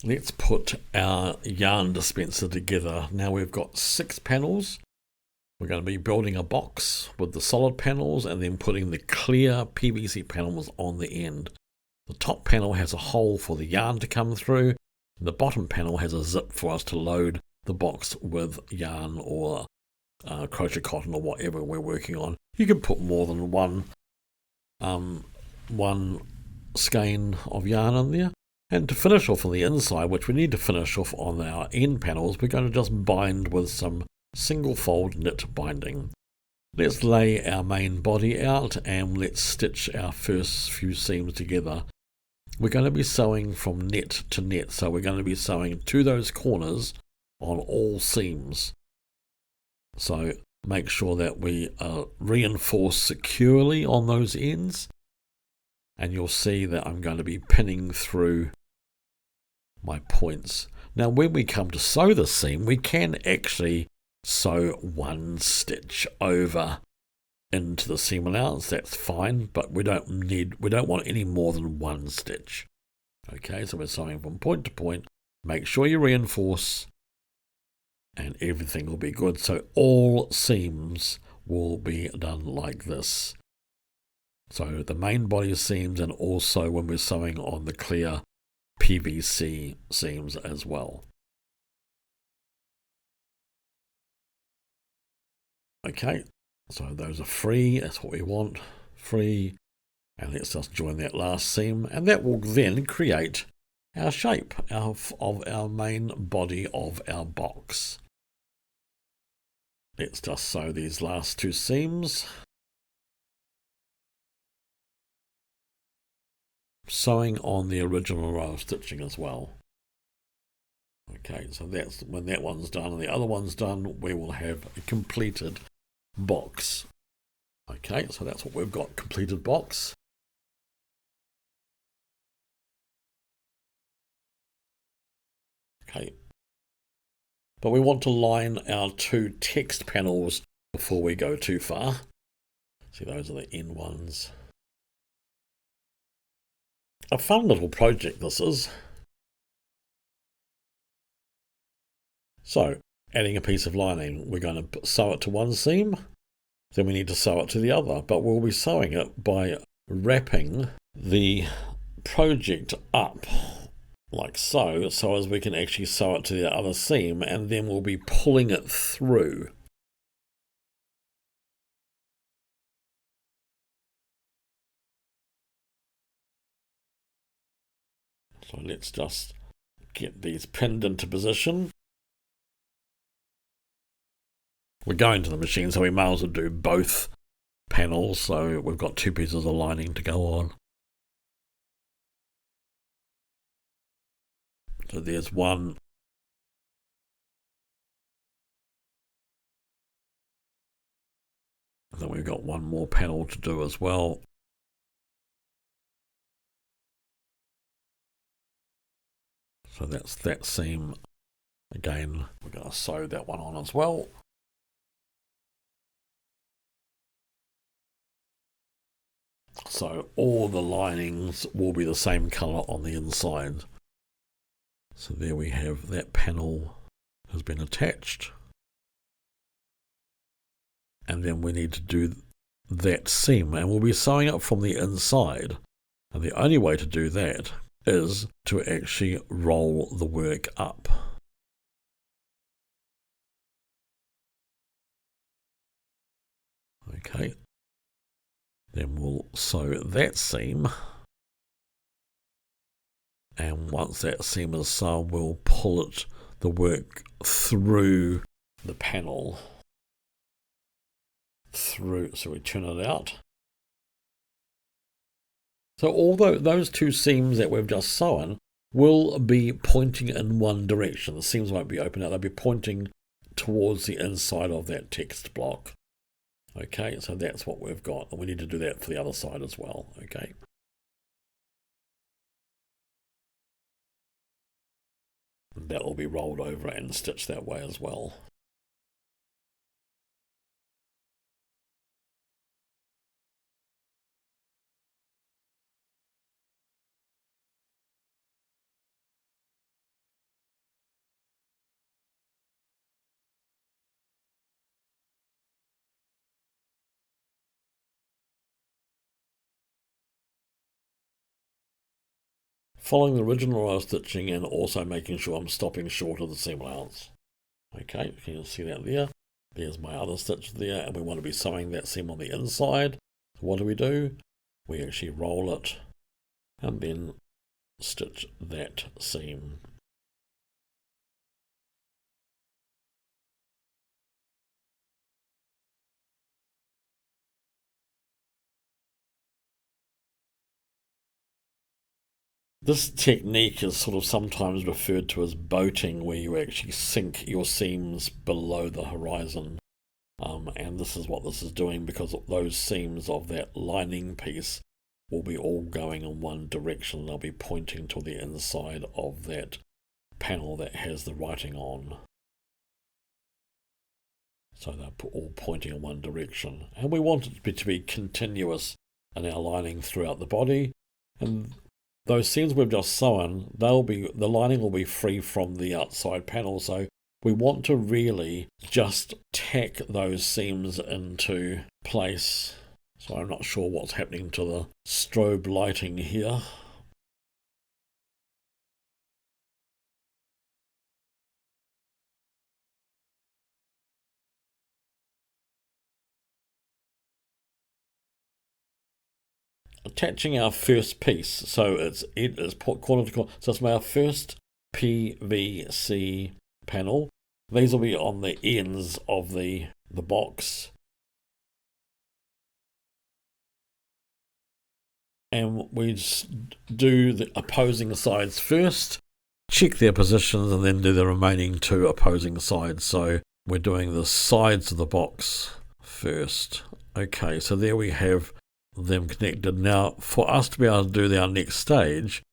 Let's put our yarn dispenser together. Now we've got 6 panels. We're going to be building a box with the solid panels and then putting the clear PVC panels on the end. The top panel has a hole for the yarn to come through. The bottom panel has a zip for us to load the box with yarn or crochet cotton or whatever we're working on. You can put more than one skein of yarn in there. And to finish off on the inside, which we need to finish off on our end panels, we're going to just bind with some single fold knit binding. Let's lay our main body out and let's stitch our first few seams together. We're going to be sewing from net to net, so we're going to be sewing to those corners on all seams. So make sure that we reinforce securely on those ends, and you'll see that I'm going to be pinning through my points. Now when we come to sew the seam, we can actually sew one stitch over into the seam allowance. That's fine, but we don't want any more than one stitch. Okay, so we're sewing from point to point. Make sure you reinforce and everything will be good. So all seams will be done like this. So the main body seams, and also when we're sewing on the clear PVC seams as well. Okay, so those are free, that's what we want, free, and let's just join that last seam, and that will then create our shape of our main body of our box. Let's just sew these last 2 seams. Sewing on the original row of stitching as well. Okay, so that's when that one's done and the other one's done, we will have a completed box. Okay, so that's what we've got, completed box. Okay, but we want to line our 2 text panels before we go too far. See, those are the end ones. A fun little project this is. So, adding a piece of lining, we're going to sew it to one seam, then we need to sew it to the other, but we'll be sewing it by wrapping the project up like so as we can actually sew it to the other seam, and then we'll be pulling it through. So let's just get these pinned into position. We're going to the machine, so we may as well do both panels, so we've got 2 pieces of lining to go on. So there's one. And then we've got one more panel to do as well. So that's that seam. Again, we're going to sew that one on as well. So all the linings will be the same colour on the inside. So there we have, that panel has been attached. And then we need to do that seam, and we'll be sewing it from the inside. And the only way to do that is to actually roll the work up. Okay. Then we'll sew that seam. And once that seam is sewn, we'll pull the work through the panel. So we turn it out. So although those 2 seams that we've just sewn will be pointing in one direction, the seams won't be open out, they'll be pointing towards the inside of that text block. Okay, so that's what we've got, and we need to do that for the other side as well. Okay. That will be rolled over and stitched that way as well. following the original row of stitching and also making sure I'm stopping short of the seam allowance. Okay, you can see that there. There's my other stitch there, and we want to be sewing that seam on the inside. So what do? We actually roll it and then stitch that seam. This technique is sort of sometimes referred to as boating, where you actually sink your seams below the horizon. And this is what this is doing, because those seams of that lining piece will be all going in one direction. They'll be pointing to the inside of that panel that has the writing on. So they're all pointing in one direction. And we want it to be continuous in our lining throughout the body. And those seams we've just sewn, the lining will be free from the outside panel. So we want to really just tack those seams into place. So I'm not sure what's happening to the strobe lighting here. Attaching our first piece, so it is corner to corner. So it's our first PVC panel. These will be on the ends of the box. And we just do the opposing sides first, check their positions, and then do the remaining two opposing sides. So we're doing the sides of the box first. Okay, so there we have them connected. Now, for us to be able to do our next stage,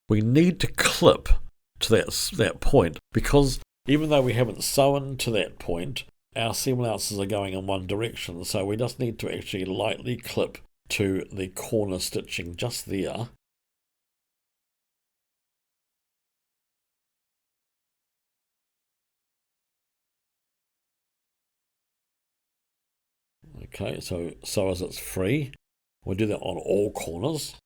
we need to clip to that point, because even though we haven't sewn to that point, our seam allowances are going in one direction. So we just need to actually lightly clip to the corner stitching just there. Okay, so as it's free, we do that on all corners,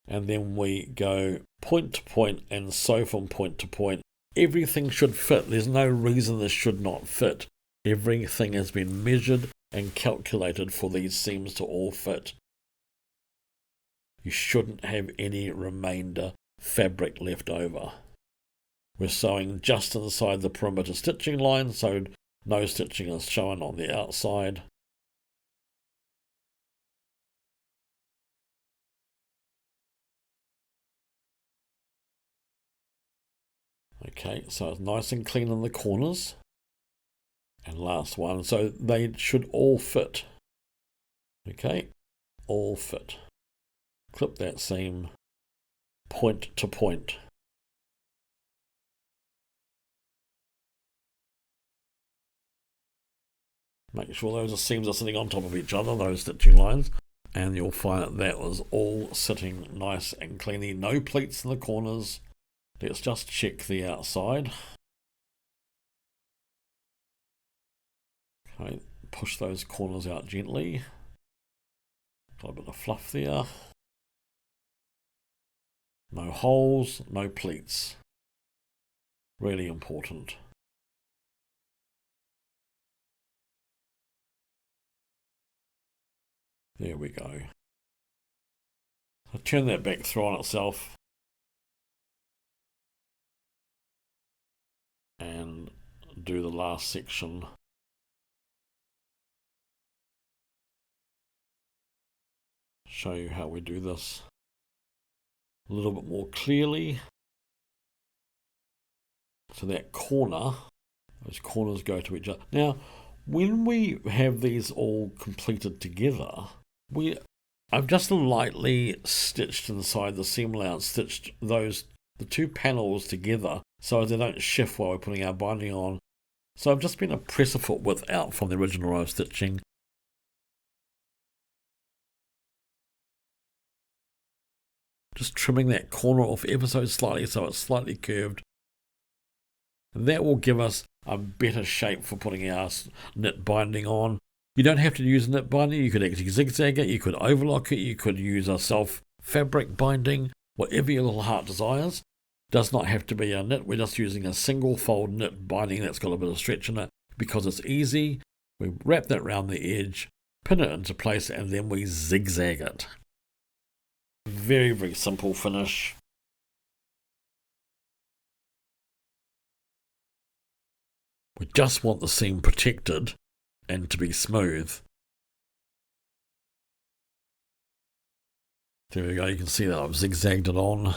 and then we go point to point and sew from point to point. Everything should fit. There's no reason this should not fit. Everything has been measured and calculated for these seams to all fit. You shouldn't have any remainder fabric left over. We're sewing just inside the perimeter stitching line, so no stitching is shown on the outside. Okay, so it's nice and clean in the corners. And last one, so they should all fit. Okay, all fit. Clip that seam point to point. Make sure those seams are sitting on top of each other, those stitching lines, and you'll find that was all sitting nice and cleanly. No pleats in the corners. Let's just check the outside. Okay, push those corners out gently. Got a bit of fluff there. No holes, no pleats. Really important. There we go. So turn that back through on itself. And do the last section. Show you how we do this a little bit more clearly. So that corner, those corners go to each other. Now, when we have these all completed together, I've just lightly stitched inside the seam allowance, stitched the two panels together so they don't shift while we're putting our binding on. So I've just been a press a foot width out from the original row of stitching. Just trimming that corner off ever so slightly so it's slightly curved. That will give us a better shape for putting our knit binding on. You don't have to use knit binding. You could actually zigzag it, you could overlock it, you could use a self fabric binding, whatever your little heart desires. Does not have to be a knit. We're just using a single fold knit binding that's got a bit of stretch in it because it's easy. We wrap that around the edge, pin it into place, and then we zigzag it. Very, very simple finish. We just want the seam protected and to be smooth. There we go, you can see that I've zigzagged it on.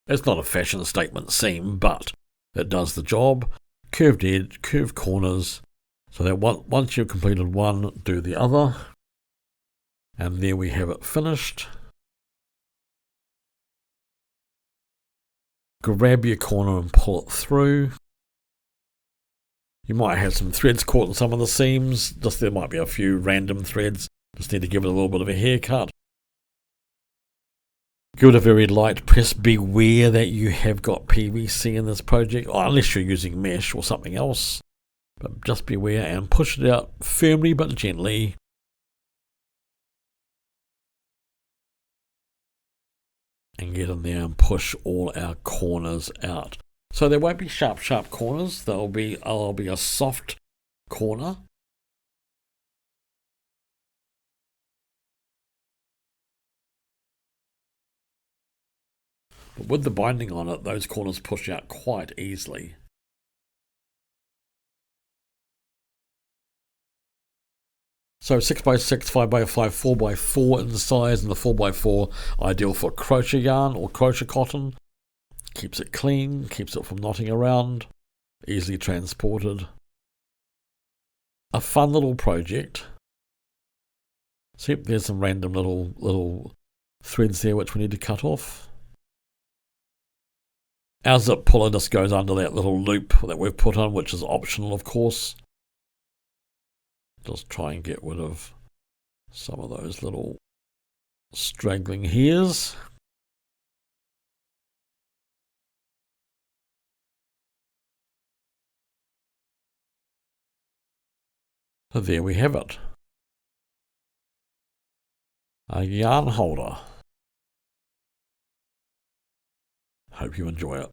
It's not a fashion statement seam, but it does the job. Curved edge, curved corners, so that once you've completed one, do the other. And there we have it finished. Grab your corner and pull it through. You might have some threads caught in some of the seams, just there might be a few random threads, just need to give it a little bit of a haircut. Give it a very light press. Beware that you have got PVC in this project, unless you're using mesh or something else. But just beware and push it out firmly but gently. And get in there and push all our corners out. So there won't be sharp corners. There'll be a soft corner. But with the binding on it, those corners push out quite easily. So 6x6, 5x5, 4x4 in size, and the 4x4 ideal for crochet yarn or crochet cotton. Keeps it clean, keeps it from knotting around, easily transported. A fun little project. See, there's some random little threads there which we need to cut off. Our zip puller just goes under that little loop that we've put on, which is optional, of course. Just try and get rid of some of those little straggling hairs. So there we have it. A yarn holder. Hope you enjoy it.